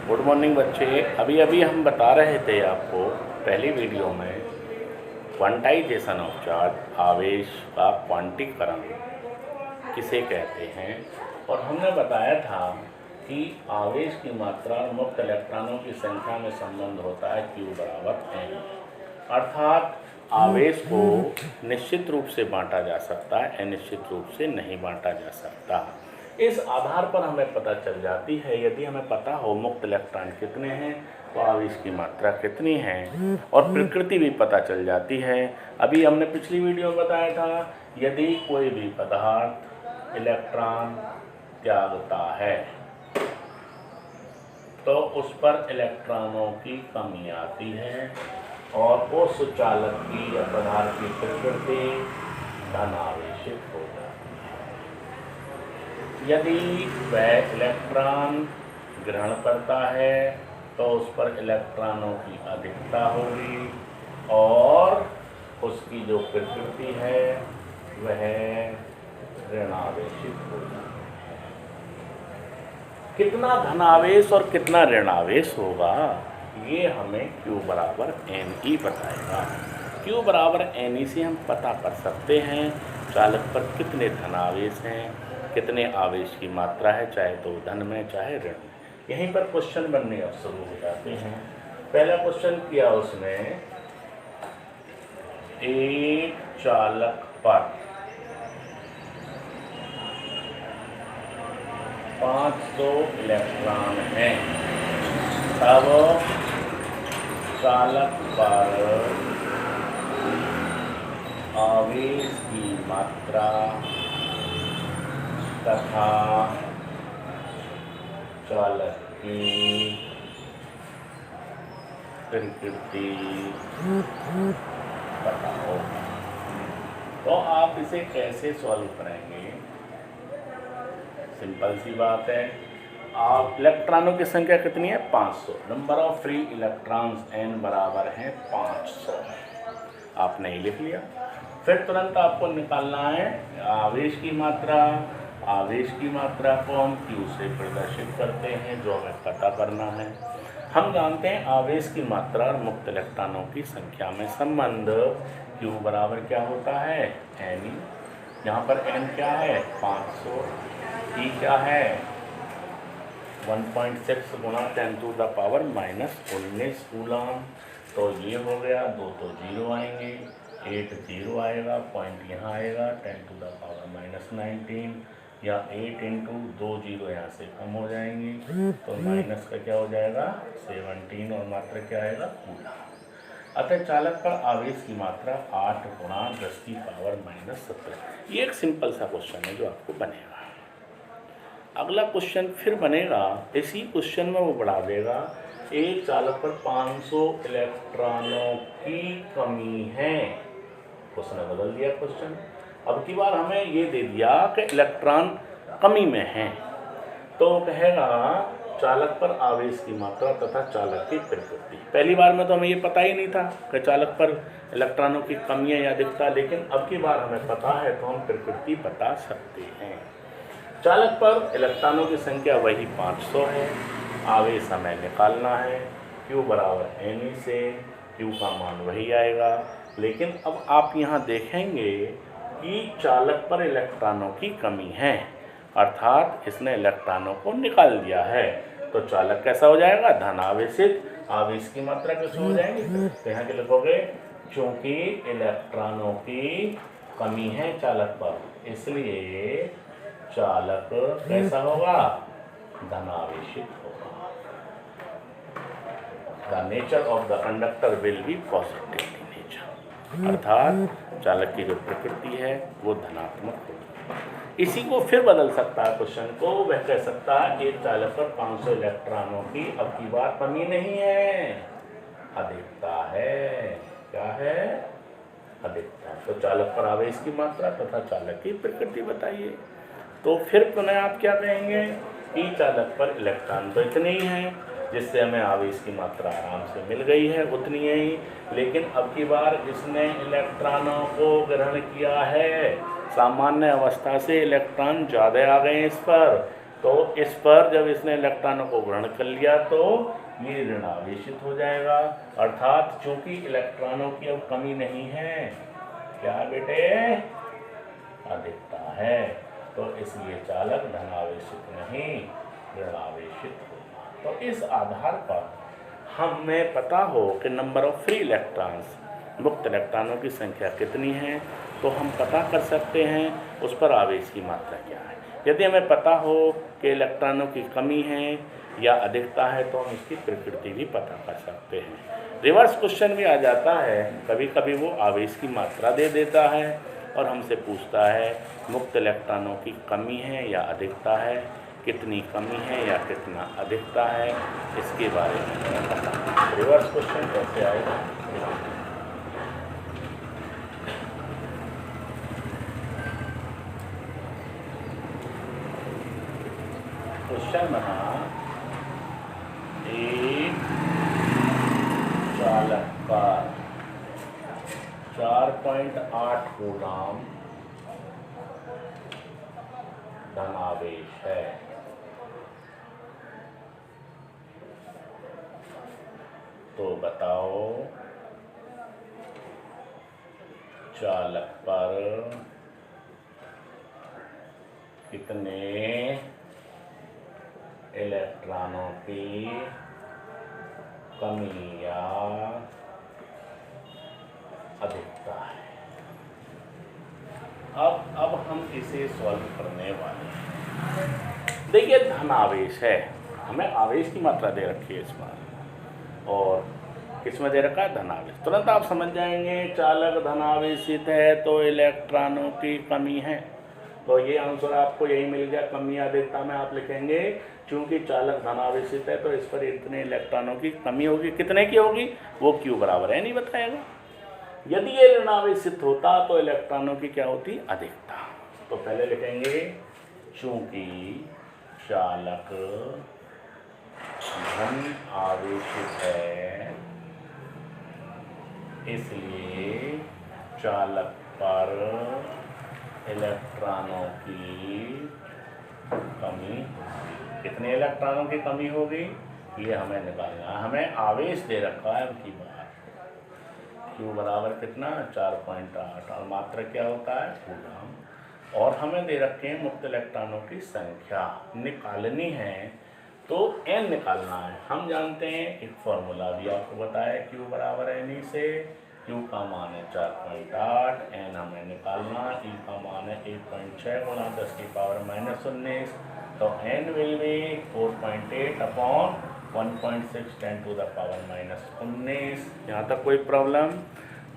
Good morning बच्चे। अभी अभी हम बता रहे थे आपको पहली वीडियो में क्वांटाइजेशन ऑफ चार्ज, आवेश का क्वांटीकरण किसे कहते हैं। और हमने बताया था कि आवेश की मात्रा और मुक्त इलेक्ट्रॉनों की संख्या में संबंध होता है Q बराबर N। अर्थात आवेश को निश्चित रूप से बांटा जा सकता है, अनिश्चित रूप से नहीं बांटा जा सकता। इस आधार पर हमें पता चल जाती है, यदि हमें पता हो मुक्त इलेक्ट्रॉन कितने हैं तो आवेश की मात्रा कितनी है, और प्रकृति भी पता चल जाती है। अभी हमने पिछली वीडियो में बताया था, यदि कोई भी पदार्थ इलेक्ट्रॉन त्यागता है तो उस पर इलेक्ट्रॉनों की कमी आती है और उस चालक की या पदार्थ की प्रकृति धनावेशित हो जाती है। यदि वह इलेक्ट्रॉन ग्रहण करता है तो उस पर इलेक्ट्रॉनों की अधिकता होगी और उसकी जो प्रकृति है वह ऋणावेशित हो जाती है। कितना धनावेश और कितना ऋणावेश होगा ये हमें Q बराबर NE बताएगा। Q बराबर NE से हम पता कर सकते हैं चालक पर कितने धनावेश हैं, कितने आवेश की मात्रा है, चाहे तो धन में चाहे ऋण में। यहीं पर क्वेश्चन बनने अब शुरू हो जाते हैं। पहला क्वेश्चन किया उसने, एक चालक पर 500 इलेक्ट्रॉन हैं, तब चालक पर आवेश की मात्रा तथा चालक की प्रकृति बताओ। तो आप इसे कैसे सॉल्व करेंगे? सिंपल सी बात है। आप इलेक्ट्रॉनों की संख्या कितनी है? 500। Number of free electrons n बराबर है 500। आपने ही लिख लिया। फिर तुरंत आपको निकालना है आवेश की मात्रा। आवेश की मात्रा को हम Q से प्रदर्शित करते हैं, जो हमें पता करना है। हम जानते हैं आवेश की मात्रा और मुक्त इलेक्ट्रॉनों की संख्या में संबंध Q बराबर क्या होता है? Ne। यहाँ पर n क्या है? 500। E क्या है? 1.6 गुणा 10⁻⁻19 कूलम। तो ये हो गया, 2 तो 0 आएंगे, 8 0 आएगा, पॉइंट यहाँ आएगा 10⁻⁻19, या 8 इंटू 2 0 यहाँ से कम हो जाएंगे, तो माइनस का क्या हो जाएगा? 17, और मात्रा क्या आएगा? कूलम। अतः चालक पर आवेश की मात्रा 8 गुणा 10⁻⁻17। ये एक सिंपल सा क्वेश्चन है जो आपको बनेगा। अगला क्वेश्चन फिर बनेगा, इसी क्वेश्चन में वो बढ़ा देगा, एक चालक पर 500 इलेक्ट्रॉनों की कमी है। उसने बदल दिया क्वेश्चन। अब की बार हमें ये दे दिया कि इलेक्ट्रॉन कमी में हैं, तो कहेगा चालक पर आवेश की मात्रा तथा चालक की प्रकृति। पहली बार में तो हमें ये पता ही नहीं था कि चालक पर इलेक्ट्रॉनों की कमी है या अधिकता, लेकिन अब की बार हमें पता है तो हम प्रकृति बता सकते हैं। चालक पर इलेक्ट्रॉनों की संख्या वही 500 है, आवेश हमें निकालना है। Q बराबर Ne से Q का मान वही आएगा, लेकिन अब आप यहाँ देखेंगे कि चालक पर इलेक्ट्रॉनों की कमी है, अर्थात इसने इलेक्ट्रॉनों को निकाल दिया है। तो चालक कैसा हो जाएगा? धनावेशित। आवेश की मात्रा कैसे हो जाएगी? तो यहाँ के लिखोगे, क्योंकि इलेक्ट्रॉनों की कमी है चालक पर, इसलिए चालक कैसा होगा? धनावेशित होगा। The nature of the conductor will be positive nature, अर्थात चालक की जो प्रकृति है वो धनात्मक होगी। इसी को फिर बदल सकता है क्वेश्चन को। वह कह सकता है एक चालक पर 500 इलेक्ट्रॉनों की अब की बार कमी नहीं है, अधिकता है। क्या है? अधिकता। तो चालक पर आवेश की मात्रा तथा चालक की प्रकृति बताइए। तो फिर पुनः आप क्या कहेंगे कि चालक पर इलेक्ट्रॉन तो इतने ही हैं, जिससे हमें आवेश की मात्रा आराम से मिल गई है, उतनी ही। लेकिन अब की बार इसने इलेक्ट्रॉनों को ग्रहण किया है, सामान्य अवस्था से इलेक्ट्रॉन ज़्यादा आ गए इस पर, तो इस पर जब इसने इलेक्ट्रॉनों को ग्रहण कर लिया तो ये ऋणावेशित हो जाएगा, अर्थात चूंकि इलेक्ट्रॉनों की अब कमी नहीं है, क्या बेटे, अधिकता है, तो इसलिए चालक धनावेशित नहीं ऋणावेशित होगा। तो इस आधार पर हमें पता हो कि नंबर ऑफ फ्री इलेक्ट्रॉन्स, मुक्त इलेक्ट्रॉनों की संख्या कितनी है, तो हम पता कर सकते हैं उस पर आवेश की मात्रा क्या है। यदि हमें पता हो कि इलेक्ट्रॉनों की कमी है या अधिकता है तो हम इसकी प्रकृति भी पता कर सकते हैं। रिवर्स क्वेश्चन भी आ जाता है, कभी कभी वो आवेश की मात्रा दे देता है और हमसे पूछता है मुक्त इलेक्ट्रॉनों की कमी है या अधिकता है, कितनी कमी है या कितना अधिकता है, इसके बारे में हमें पता। रिवर्स क्वेश्चन कैसे आएगा? क्वेश्चन बना, एक चालक पर 4.8 कूलम धनावेश है, तो बताओ चालक पर कितने इलेक्ट्रॉनों की कमी या अधिकता है। अब हम इसे सॉल्व करने वाले हैं। देखिए धनावेश है, हमें आवेश की मात्रा दे रखी है इस बार, और किसमें दे रखा है? धनावेश। तुरंत आप समझ जाएंगे चालक धनावेशित है तो इलेक्ट्रॉनों की कमी है, तो ये आंसर आपको यही मिल गया। कमी या अधिकता में आप लिखेंगे चूंकि चालक धनावेशित है तो इस पर इतने इलेक्ट्रॉनों की कमी होगी, कितने की होगी? वो Q बराबर है नहीं बताएगा। यदि ये ऋणावेशित होता तो इलेक्ट्रॉनों की क्या होती? अधिकता। तो पहले लिखेंगे चूंकि चालक धन आवेशित है इसलिए चालक पर इलेक्ट्रॉनों की कमी, कितने इलेक्ट्रॉनों की कमी होगी ये हमें निकालना है। हमें आवेश दे रखा है उनकी बात, Q बराबर कितना? 4.8, और मात्रा क्या होता है? कूलम। और हमें दे रखे हैं मुक्त इलेक्ट्रॉनों की संख्या निकालनी है, तो n निकालना है। हम जानते हैं एक फॉर्मूला भी आपको बताया, Q बराबर n से, Q का मान है 4.8, n हमें निकालना, E का मान है 1.6 गुणा 10 की पावर -19, तो n will be 4.8 upon 1.6 10 to the power -19। यहाँ तक कोई प्रॉब्लम?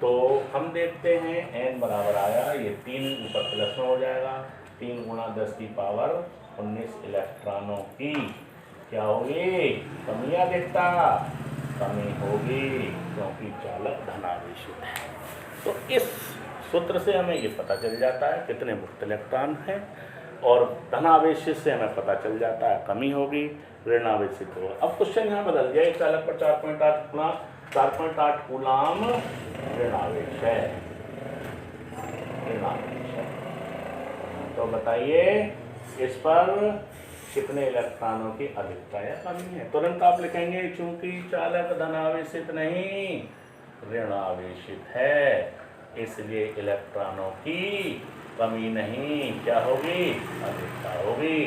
तो हम देखते हैं n बराबर आया, ये 3 ऊपर प्लस में हो जाएगा, 3 गुणा 10 की पावर 19 इलेक्ट्रॉनों की क्या होगी? कमी या अधिकता? कमी होगी, क्योंकि चालक धनावेशित है। तो इस सूत्र से हमें ये पता चल जाता है कितने मुक्त इलेक्ट्रॉन हैं, और धनावेशित से हमें पता चल जाता है कमी होगी, ऋणावेशित होगा। अब क्वेश्चन यहाँ बदल गया, एक चालक पर 4.8 कूलम ऋणावेश है, तो बताइए इस पर कितने इलेक्ट्रॉनों की अधिकता या कमी है? तुरंत आप लिखेंगे चूंकि चालक धनावेशित नहीं ऋणावेशित है इसलिए इलेक्ट्रॉनों की कमी नहीं, क्या होगी? अधिकता होगी।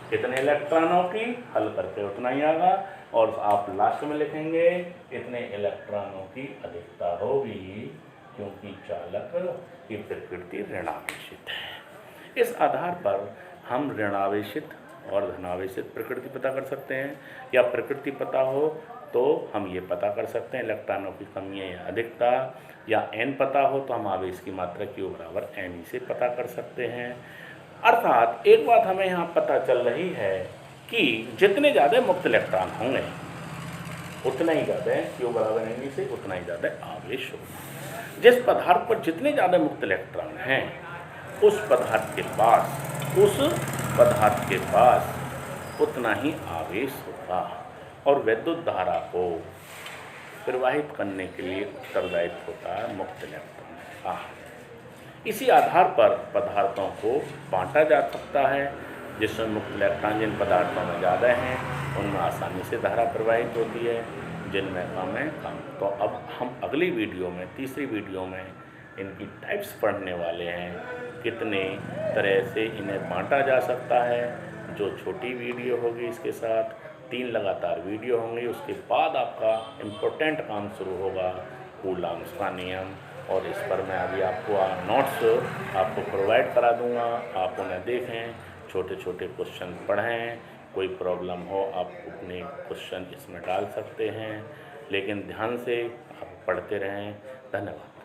कितने इलेक्ट्रॉनों की? हल करके उतना ही आएगा, और आप लास्ट में लिखेंगे इतने इलेक्ट्रॉनों की अधिकता होगी क्योंकि चालक की प्रकृति ऋणावेशित है। इस आधार पर हम ऋणावेशित और धनावेशित प्रकृति पता कर सकते हैं, या प्रकृति पता हो तो हम ये पता कर सकते हैं इलेक्ट्रॉनों की कमी है या अधिकता, या n पता हो तो हम आवेश की मात्रा Q बराबर n से पता कर सकते हैं। अर्थात एक बात हमें यहाँ पता चल रही है कि जितने ज़्यादा मुक्त इलेक्ट्रॉन होंगे उतना ही ज़्यादा Q बराबर n से उतना ही ज़्यादा आवेश होगा। जिस पदार्थ पर जितने ज़्यादा मुक्त इलेक्ट्रॉन हैं उस पदार्थ के पास उतना ही आवेश होगा, और विद्युत धारा को प्रवाहित करने के लिए उत्तरदायित्व होता है मुक्त इलेक्ट्रॉन का। इसी आधार पर पदार्थों को बांटा जा सकता है, जिसमें मुक्त इलेक्ट्रॉन जिन पदार्थों में ज़्यादा हैं उनमें आसानी से धारा प्रवाहित होती है, जिनमें कम है कम। तो अब हम अगली वीडियो में, तीसरी वीडियो में इनकी टाइप्स पढ़ने वाले हैं, कितने तरह से इन्हें बांटा जा सकता है। जो छोटी वीडियो होगी इसके साथ 3 लगातार वीडियो होंगी, उसके बाद आपका इम्पोर्टेंट काम शुरू होगा कूलम्ब्स का नियम, और इस पर मैं अभी आपको नोट्स आपको प्रोवाइड करा दूंगा, आप उन्हें देखें, छोटे छोटे क्वेश्चन पढ़ें, कोई प्रॉब्लम हो आप अपने क्वेश्चन इसमें डाल सकते हैं, लेकिन ध्यान से आप पढ़ते रहें। धन्यवाद।